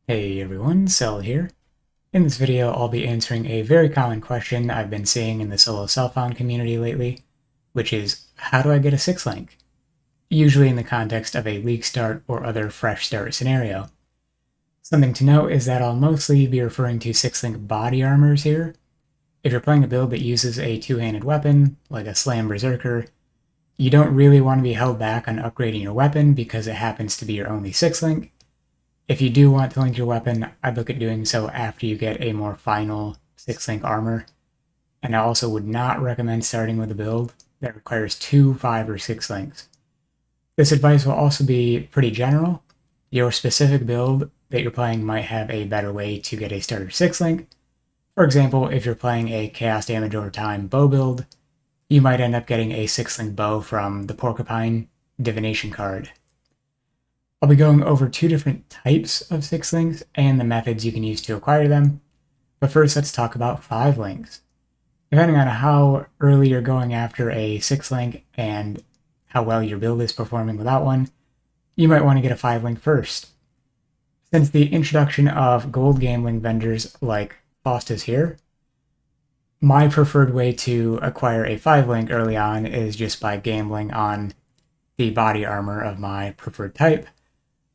Hey everyone, Cell here. In this video, I'll be answering a very common question I've been seeing in the solo self-found community lately, which is, how do I get a 6-link? Usually in the context of a league start or other fresh start scenario. Something to note is that I'll mostly be referring to 6-link body armors here. If you're playing a build that uses a two-handed weapon, like a Slam Berserker, you don't really want to be held back on upgrading your weapon because it happens to be your only 6-link. If you do want to link your weapon, I'd look at doing so after you get a more final 6-link armor, and I also would not recommend starting with a build that requires 2, 5, or 6 links. This advice will also be pretty general. Your specific build that you're playing might have a better way to get a starter 6-link. For example, if you're playing a Chaos Damage Over Time bow build, you might end up getting a 6-link bow from the Porcupine Divination card. I'll be going over two different types of 6-links and the methods you can use to acquire them, but first let's talk about 5-links. Depending on how early you're going after a 6-link and how well your build is performing without one, you might want to get a 5-link first. Since the introduction of gold gambling vendors like Faustus here, my preferred way to acquire a 5-link early on is just by gambling on the body armor of my preferred type.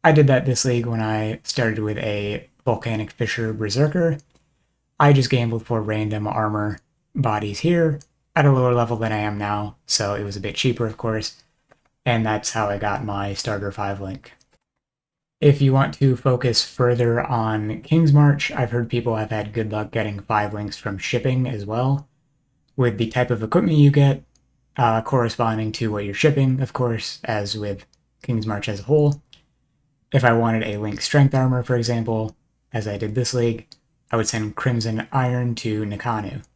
I did that this league when I started with a Volcanic Fissure Berserker. I just gambled for random armor bodies here at a lower level than I am now, so it was a bit cheaper, of course, and that's how I got my starter 5-link. If you want to focus further on Kingsmarch, I've heard people have had good luck getting 5-links from shipping as well, with the type of equipment you get corresponding to what you're shipping, of course, as with Kingsmarch as a whole. If I wanted a Link Strength Armor, for example, as I did this league, I would send Crimson Iron to Nikanu.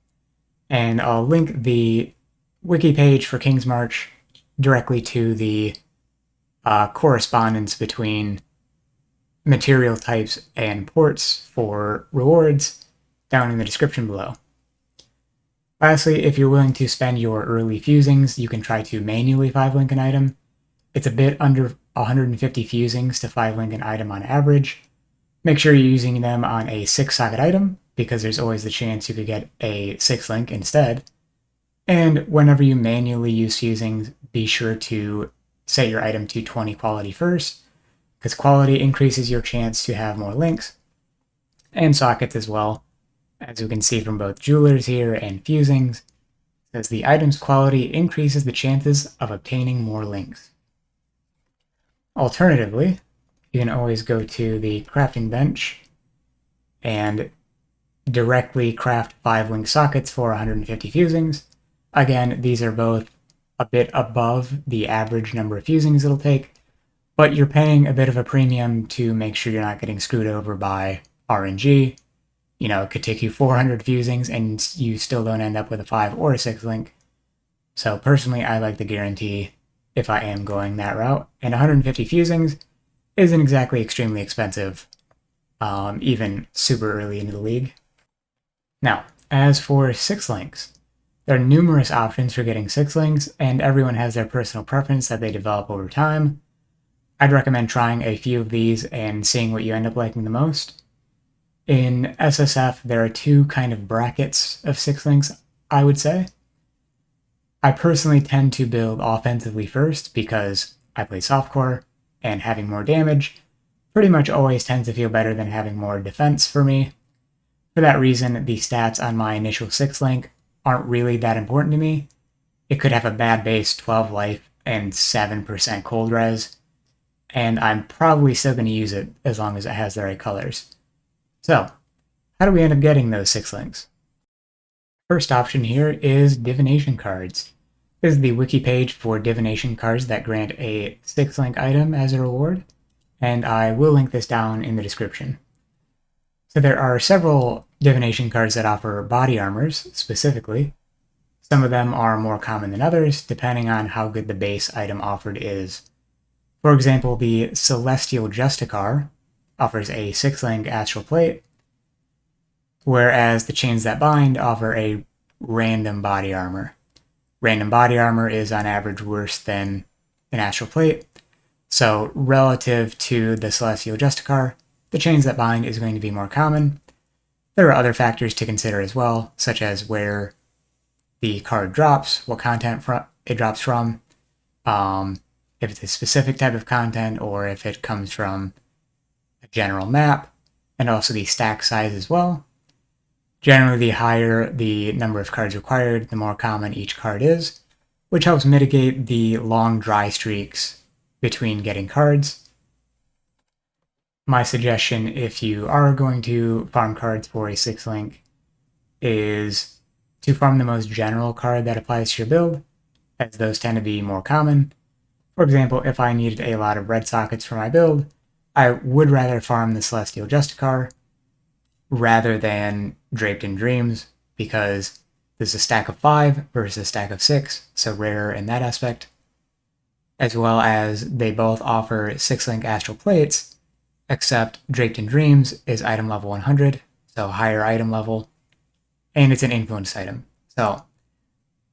And I'll link the wiki page for Kingsmarch directly to the correspondence between material types and ports for rewards down in the description below. Lastly, if you're willing to spend your early fusings, you can try to manually 5-link an item. It's a bit under 150 fusings to 5-link an item on average. Make sure you're using them on a 6-socket item, because there's always the chance you could get a 6-link instead. And whenever you manually use fusings, be sure to set your item to 20 quality first, because quality increases your chance to have more links, and sockets as well, as we can see from both jewelers here and fusings, as the item's quality increases the chances of obtaining more links. Alternatively, you can always go to the crafting bench and directly craft 5-link sockets for 150 fusings. Again, these are both a bit above the average number of fusings it'll take, but you're paying a bit of a premium to make sure you're not getting screwed over by RNG. You know, it could take you 400 fusings and you still don't end up with a 5 or a 6-link. So personally, I like the guarantee if I am going that route. And 150 fusings isn't exactly extremely expensive, even super early into the league. Now, as for 6-links, there are numerous options for getting 6-links, and everyone has their personal preference that they develop over time. I'd recommend trying a few of these and seeing what you end up liking the most. In SSF, there are two kind of brackets of 6-links, I would say. I personally tend to build offensively first because I play softcore, and having more damage pretty much always tends to feel better than having more defense for me. For that reason, the stats on my initial 6-link aren't really that important to me. It could have a bad base 12 life and 7% cold res, and I'm probably still going to use it as long as it has the right colors. So, how do we end up getting those 6-links? First option here is Divination Cards. This is the wiki page for Divination Cards that grant a 6-link item as a reward, and I will link this down in the description. So there are several Divination Cards that offer body armors, specifically. Some of them are more common than others, depending on how good the base item offered is. For example, the Celestial Justicar offers a 6-link Astral Plate, whereas the Chains That Bind offer a random body armor. Random body armor is on average worse than an Astral Plate, so relative to the Celestial Justicar, the chains that bind is going to be more common. There are other factors to consider as well, such as where the card drops, what content it drops from, if it's a specific type of content or if it comes from a general map, and also the stack size as well. Generally, the higher the number of cards required, the more common each card is, which helps mitigate the long dry streaks between getting cards. My suggestion, if you are going to farm cards for a 6-link, is to farm the most general card that applies to your build, as those tend to be more common. For example, if I needed a lot of red sockets for my build, I would rather farm the Celestial Justicar rather than Draped in Dreams, because there's a stack of 5 versus a stack of 6, so rarer in that aspect, as well as they both offer 6-link Astral Plates, except Draped in Dreams is item level 100, so higher item level, and it's an influence item. So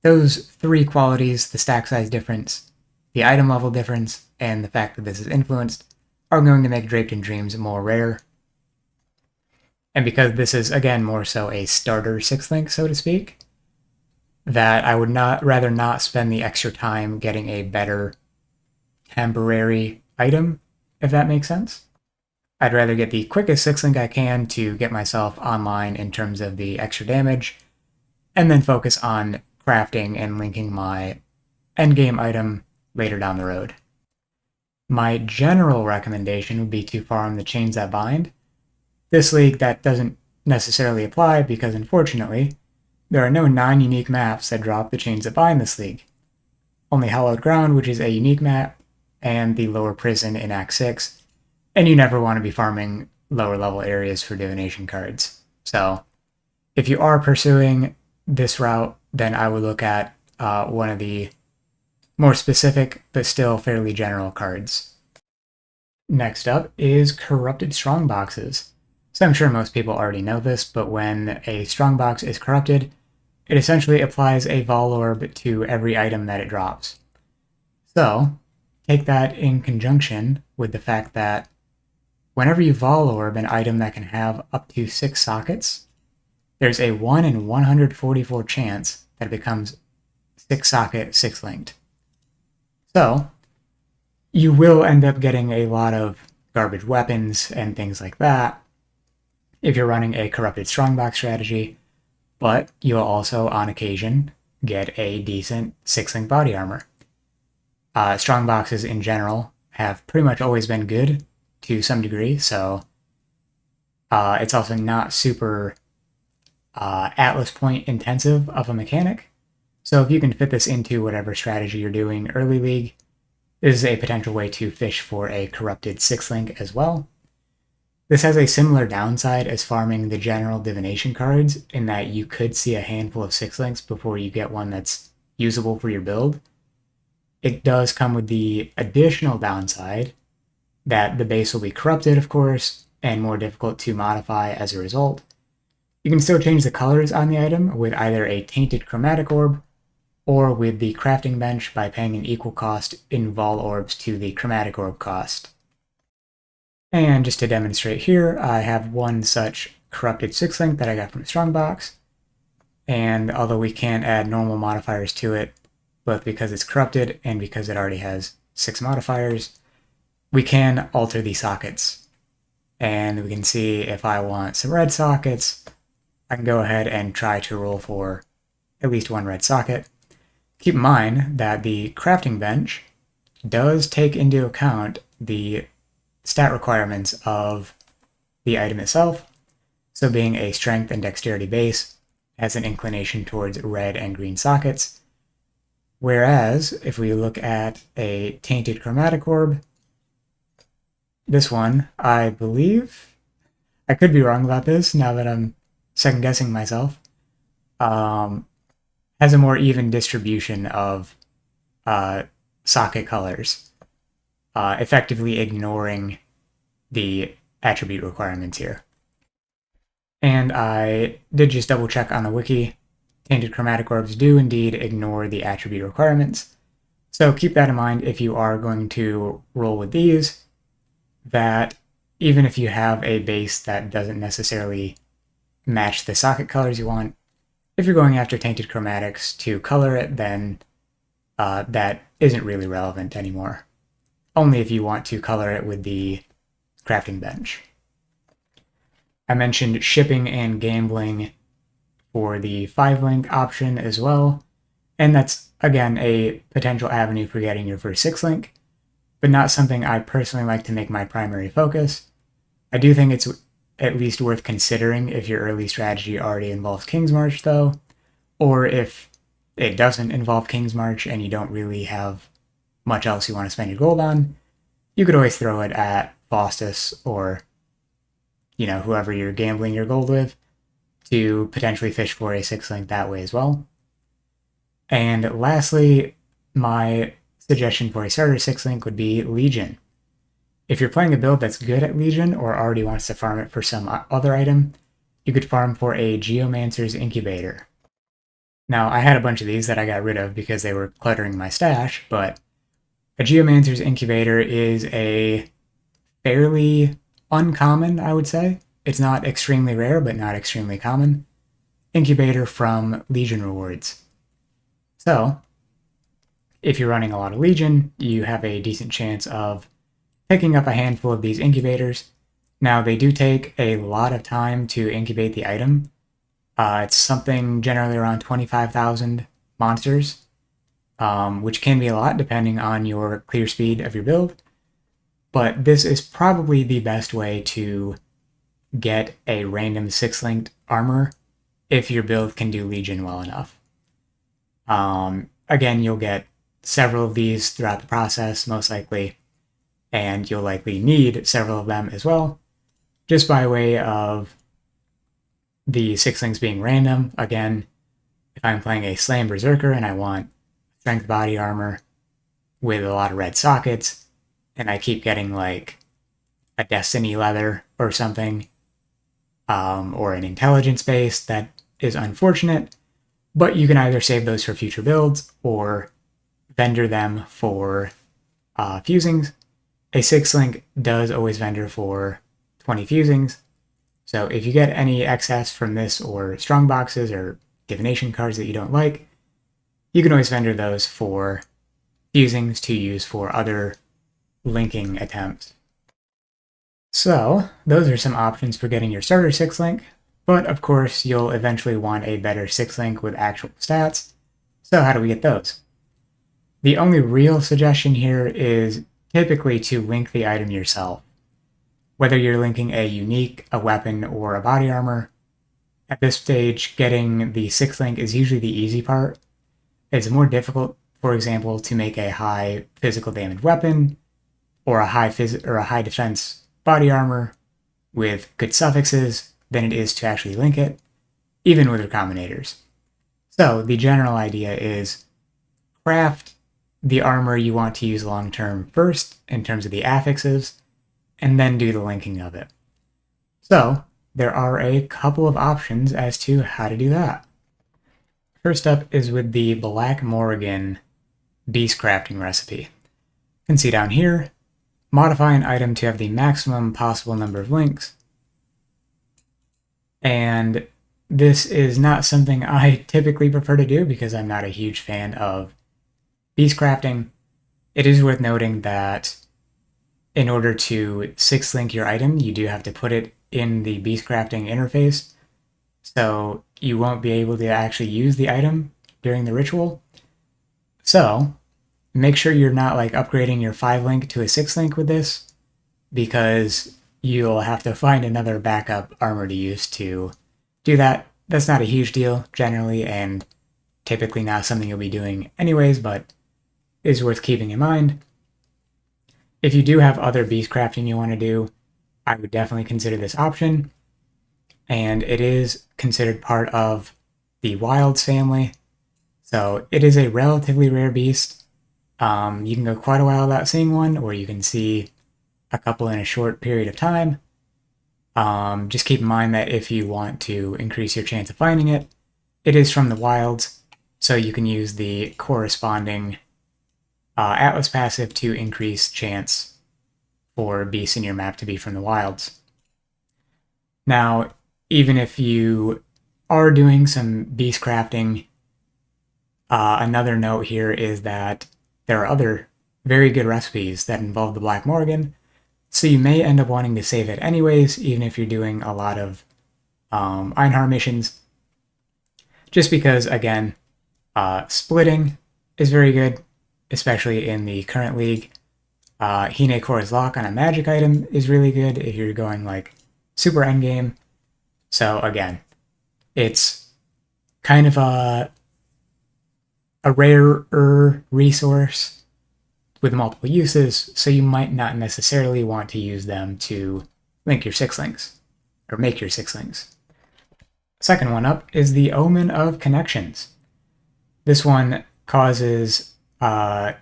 those 3 qualities, the stack size difference, the item level difference, and the fact that this is influenced, are going to make Draped in Dreams more rare. And because this is, again, more so a starter 6-link, so to speak, that I would rather not spend the extra time getting a better temporary item, if that makes sense. I'd rather get the quickest 6-link I can to get myself online in terms of the extra damage, and then focus on crafting and linking my endgame item later down the road. My general recommendation would be to farm the chains that bind. This league, that doesn't necessarily apply because, unfortunately, there are no non-unique maps that drop the chains that bind this league. Only Hallowed Ground, which is a unique map, and the Lower Prison in Act 6, and you never want to be farming lower level areas for divination cards. So, if you are pursuing this route, then I would look at one of the more specific but still fairly general cards. Next up is Corrupted Strongboxes. So I'm sure most people already know this, but when a Strongbox is corrupted, it essentially applies a Vol Orb to every item that it drops. So, take that in conjunction with the fact that whenever you Vol Orb an item that can have up to 6 sockets, there's a 1 in 144 chance that it becomes 6-socket, 6-linked. So, you will end up getting a lot of garbage weapons and things like that if you're running a Corrupted Strongbox strategy, but you'll also, on occasion, get a decent 6-link body armor. Strongboxes in general have pretty much always been good to some degree, so it's also not super Atlas Point intensive of a mechanic. So if you can fit this into whatever strategy you're doing early league, this is a potential way to fish for a corrupted 6-link as well. This has a similar downside as farming the general divination cards, in that you could see a handful of 6-links before you get one that's usable for your build. It does come with the additional downside that the base will be corrupted, of course, and more difficult to modify as a result. You can still change the colors on the item with either a Tainted Chromatic Orb or with the crafting bench by paying an equal cost in Vol Orbs to the Chromatic Orb cost. And just to demonstrate here, I have one such corrupted 6-link that I got from Strongbox, and although we can't add normal modifiers to it, both because it's corrupted and because it already has 6 modifiers, we can alter the sockets. And we can see if I want some red sockets, I can go ahead and try to roll for at least 1 red socket. Keep in mind that the crafting bench does take into account the stat requirements of the item itself, so being a strength and dexterity base has an inclination towards red and green sockets, whereas if we look at a Tainted Chromatic Orb, this one, I believe, I could be wrong about this now that I'm second guessing myself, has a more even distribution of socket colors, effectively ignoring the attribute requirements here. And I did just double check on the wiki. Tainted Chromatic Orbs do indeed ignore the attribute requirements, so keep that in mind if you are going to roll with these, that even if you have a base that doesn't necessarily match the socket colors you want, if you're going after Tainted Chromatics to color it, then that isn't really relevant anymore. Only if you want to color it with the crafting bench. I mentioned shipping and gambling for the 5-link option as well, and that's, again, a potential avenue for getting your first 6-link, but not something I personally like to make my primary focus. I do think it's at least worth considering if your early strategy already involves Kingsmarch, though, or if it doesn't involve Kingsmarch and you don't really have much else you want to spend your gold on. You could always throw it at Faustus or, whoever you're gambling your gold with to potentially fish for a 6-link that way as well. And lastly, my suggestion for a starter 6-link would be Legion. If you're playing a build that's good at Legion or already wants to farm it for some other item, you could farm for a Geomancer's Incubator. Now, I had a bunch of these that I got rid of because they were cluttering my stash, but a Geomancer's Incubator is a fairly uncommon, I would say. It's not extremely rare, but not extremely common. Incubator from Legion rewards. So, if you're running a lot of Legion, you have a decent chance of picking up a handful of these incubators. Now, they do take a lot of time to incubate the item. It's something generally around 25,000 monsters, which can be a lot depending on your clear speed of your build. But this is probably the best way to get a random 6-linked armor if your build can do Legion well enough. Again, you'll get several of these throughout the process, most likely, and you'll likely need several of them as well, just by way of the 6-links being random. Again, if I'm playing a Slam Berserker and I want strength body armor with a lot of red sockets, and I keep getting like a Destiny leather or something, or an intelligence base, that is unfortunate, but you can either save those for future builds or vendor them for fusings. A 6-link does always vendor for 20 fusings, so if you get any excess from this or Strongboxes or Divination Cards that you don't like, you can always vendor those for fusings to use for other linking attempts. So, those are some options for getting your starter 6-link, but of course you'll eventually want a better 6-link with actual stats. So how do we get those? The only real suggestion here is typically to link the item yourself. Whether you're linking a unique, a weapon, or a body armor, at this stage getting the 6-link is usually the easy part. It's more difficult, for example, to make a high physical damage weapon or a high defense body armor with good suffixes than it is to actually link it, even with recombinators. So the general idea is craft the armor you want to use long term first in terms of the affixes, and then do the linking of it. So there are a couple of options as to how to do that. First up is with the Black Morrigan Beast crafting recipe. You can see down here, modify an item to have the maximum possible number of links. And this is not something I typically prefer to do because I'm not a huge fan of beast crafting. It is worth noting that in order to 6-link your item, you do have to put it in the beast crafting interface. So you won't be able to actually use the item during the ritual. So make sure you're not like upgrading your 5-link to a 6-link with this, because you'll have to find another backup armor to use to do that. That's not a huge deal generally, and typically not something you'll be doing anyways, but is worth keeping in mind. If you do have other beast crafting you want to do, I would definitely consider this option, and it is considered part of the Wilds family, so it is a relatively rare beast. You can go quite a while without seeing one, or you can see a couple in a short period of time. Just keep in mind that if you want to increase your chance of finding it, it is from the wilds, so you can use the corresponding Atlas passive to increase chance for beasts in your map to be from the wilds. Now, even if you are doing some beast crafting, another note here is that there are other very good recipes that involve the Black Morrigan, so you may end up wanting to save it anyways, even if you're doing a lot of Einhar missions, just because, again, splitting is very good, especially in the current league. Hine Kor's Lock on a magic item is really good if you're going like super endgame. So again, it's kind of a rarer resource with multiple uses, so you might not necessarily want to use them to link your 6-links, or make your 6-links. Second one up is the Omen of Connections. This one causes, it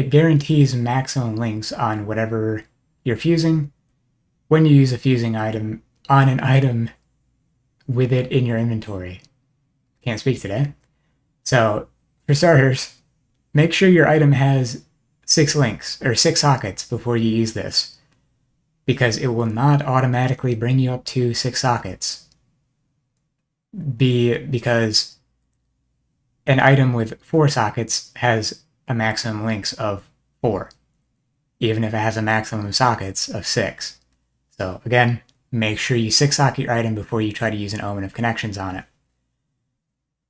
guarantees maximum links on whatever you're fusing when you use a fusing item on an item with it in your inventory. Can't speak today. So, for starters, make sure your item has 6 links, or 6 sockets before you use this, because it will not automatically bring you up to 6 sockets. Because an item with 4 sockets has a maximum links of 4, even if it has a maximum sockets of 6. So again, make sure you 6-socket your item before you try to use an Omen of Connections on it.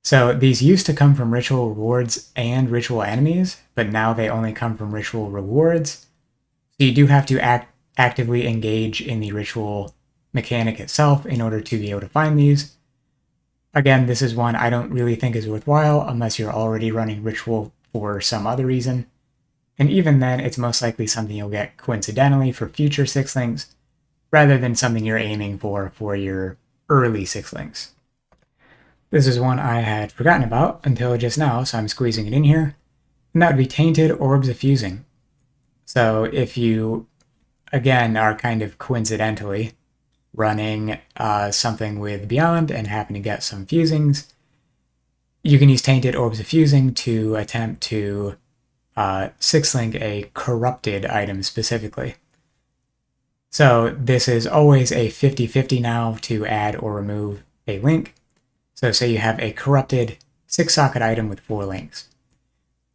So these used to come from ritual rewards and ritual enemies, but now they only come from ritual rewards. So you do have to actively engage in the ritual mechanic itself in order to be able to find these. Again, this is one I don't really think is worthwhile unless you're already running ritual for some other reason. And even then, it's most likely something you'll get coincidentally for future 6-links, rather than something you're aiming for your early 6-links. This is one I had forgotten about until just now, so I'm squeezing it in here. And that would be Tainted Orbs of Fusing. So if you, again, are kind of coincidentally running something with Beyond and happen to get some fusings, you can use Tainted Orbs of Fusing to attempt to 6-link a corrupted item specifically. So this is always a 50-50 now to add or remove a link. So say you have a corrupted 6-socket item with 4 links.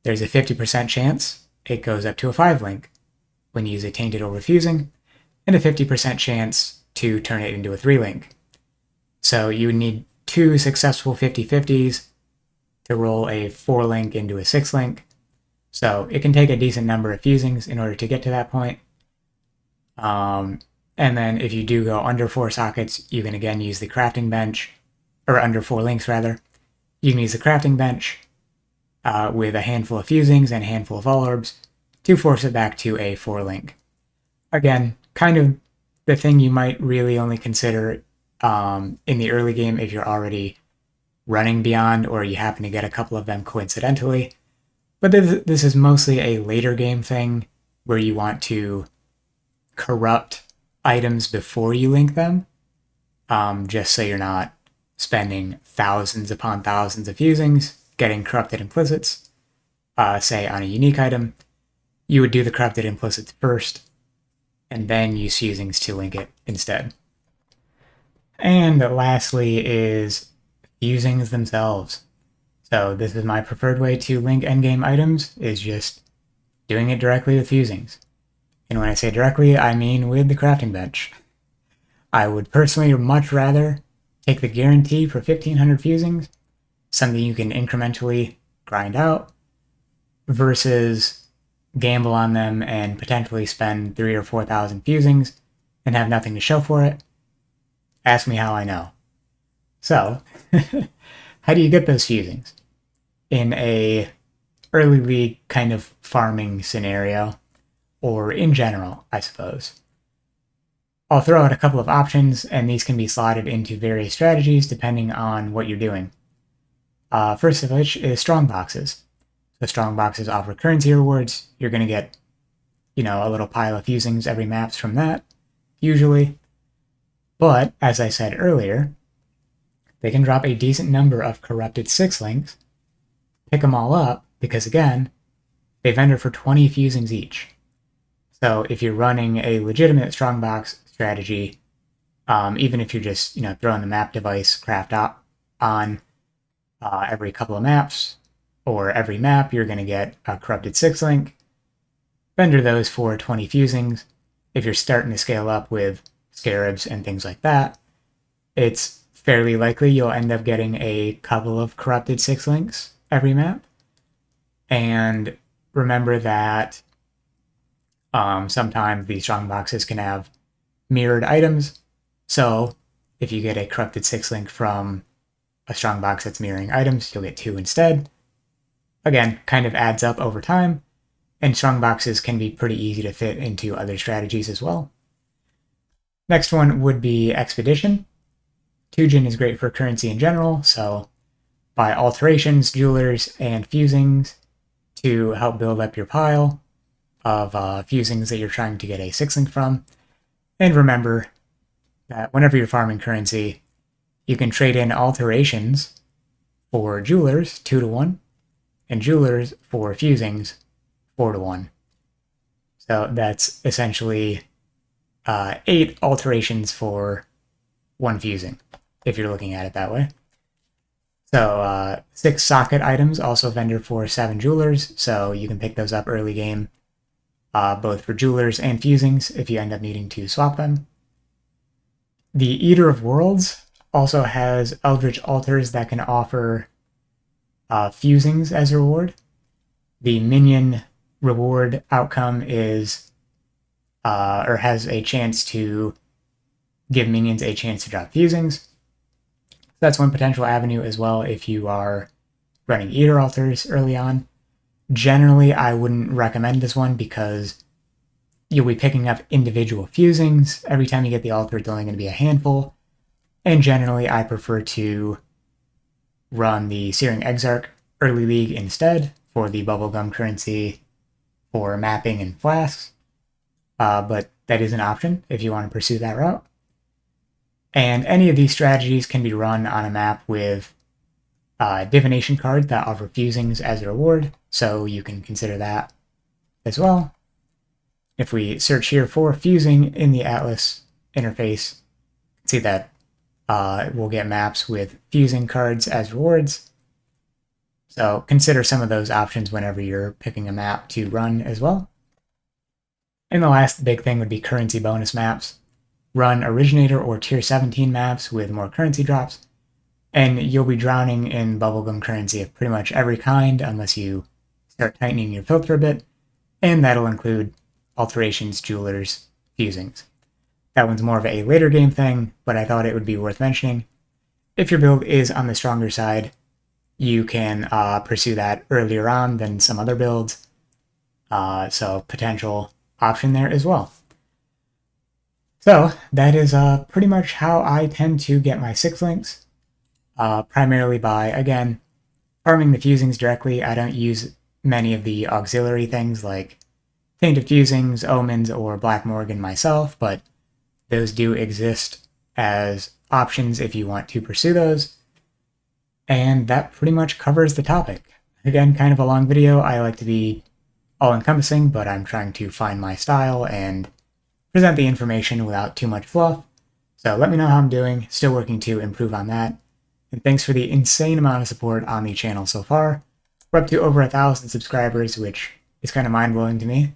There's a 50% chance it goes up to a 5-link when you use a Tainted Orb of Fusing, and a 50% chance to turn it into a 3-link. So you would need 2 successful 50-50s to roll a 4-link into a 6-link. So it can take a decent number of fusings in order to get to that point. And then if you do go under 4 sockets, you can again use the crafting bench, or under 4 links rather. You can use the crafting bench with a handful of fusings and a handful of all orbs to force it back to a 4-link. Again, kind of the thing you might really only consider in the early game if you're already running Beyond or you happen to get a couple of them coincidentally. But this is mostly a later game thing where you want to corrupt items before you link them, just so you're not spending thousands upon thousands of fusings getting corrupted implicits. Say on a unique item, you would do the corrupted implicits first, and then use fusings to link it instead. And lastly is fusings themselves. So this is my preferred way to link endgame items, is just doing it directly with fusings. And when I say directly, I mean with the crafting bench. I would personally much rather take the guarantee for 1500 fusings, something you can incrementally grind out, versus gamble on them and potentially spend 3,000 or 4,000 fusings and have nothing to show for it. Ask me how I know. So, how do you get those fusings? In a early league kind of farming scenario, or in general, I suppose. I'll throw out a couple of options, and these can be slotted into various strategies depending on what you're doing. First of which is Strongboxes. So Strongboxes offer currency rewards. You're going to get, a little pile of fusings every maps from that, usually. But, as I said earlier, they can drop a decent number of corrupted 6-links, pick them all up, because again, they vendor for 20 fusings each. So if you're running a legitimate Strongbox strategy, even if you're just throwing the map device craft on every couple of maps, or every map, you're going to get a corrupted 6-link. Vendor those for 20 fusings. If you're starting to scale up with scarabs and things like that, it's fairly likely you'll end up getting a couple of corrupted 6-links every map. And remember that sometimes these Strongboxes can have mirrored items. So if you get a corrupted 6-link from a Strongbox that's mirroring items, you'll get 2 instead. Again, kind of adds up over time, and Strongboxes can be pretty easy to fit into other strategies as well. Next one would be Expedition. Tujen is great for currency in general, so buy alterations, jewelers, and fusings to help build up your pile of fusings that you're trying to get a 6-link from. And remember that whenever you're farming currency, you can trade in alterations for jewelers 2-to-1, and jewelers for fusings 4-to-1. So that's essentially 8 alterations for 1 fusing, if you're looking at it that way. So 6 socket items also vendor for 7 jewelers, so you can pick those up early game, both for jewelers and fusings if you end up needing to swap them. The Eater of Worlds also has Eldritch Altars that can offer fusings as a reward. The minion reward outcome is, or has a chance to give minions a chance to drop fusings. That's one potential avenue as well if you are running Eater Altars early on. Generally, I wouldn't recommend this one because you'll be picking up individual fusings. Every time you get the altar, it's only going to be a handful. And generally, I prefer to run the Searing Exarch early league instead for the bubblegum currency for mapping and flasks. But that is an option if you want to pursue that route. And any of these strategies can be run on a map with Divination Cards that offer fusings as a reward, so you can consider that as well. If we search here for fusing in the Atlas interface, see that we'll get maps with fusing cards as rewards. So consider some of those options whenever you're picking a map to run as well. And the last big thing would be currency bonus maps. Run Originator or Tier 17 maps with more currency drops, and you'll be drowning in bubblegum currency of pretty much every kind unless you start tightening your filter a bit, and that'll include alterations, jewelers, fusings. That one's more of a later game thing, but I thought it would be worth mentioning. If your build is on the stronger side, you can pursue that earlier on than some other builds, so potential option there as well. So that is pretty much how I tend to get my 6-links, primarily by, again, farming the fusings directly. I don't use many of the auxiliary things like Tainted Fusings, Omens, or Black Morrigan myself, but those do exist as options if you want to pursue those. And that pretty much covers the topic. Again, kind of a long video. I like to be all-encompassing, but I'm trying to find my style and present the information without too much fluff. So let me know how I'm doing. Still working to improve on that. And thanks for the insane amount of support on the channel so far. We're up to over 1,000 subscribers, which is kind of mind-blowing to me.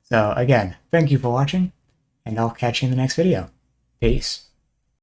So again, thank you for watching, and I'll catch you in the next video. Peace.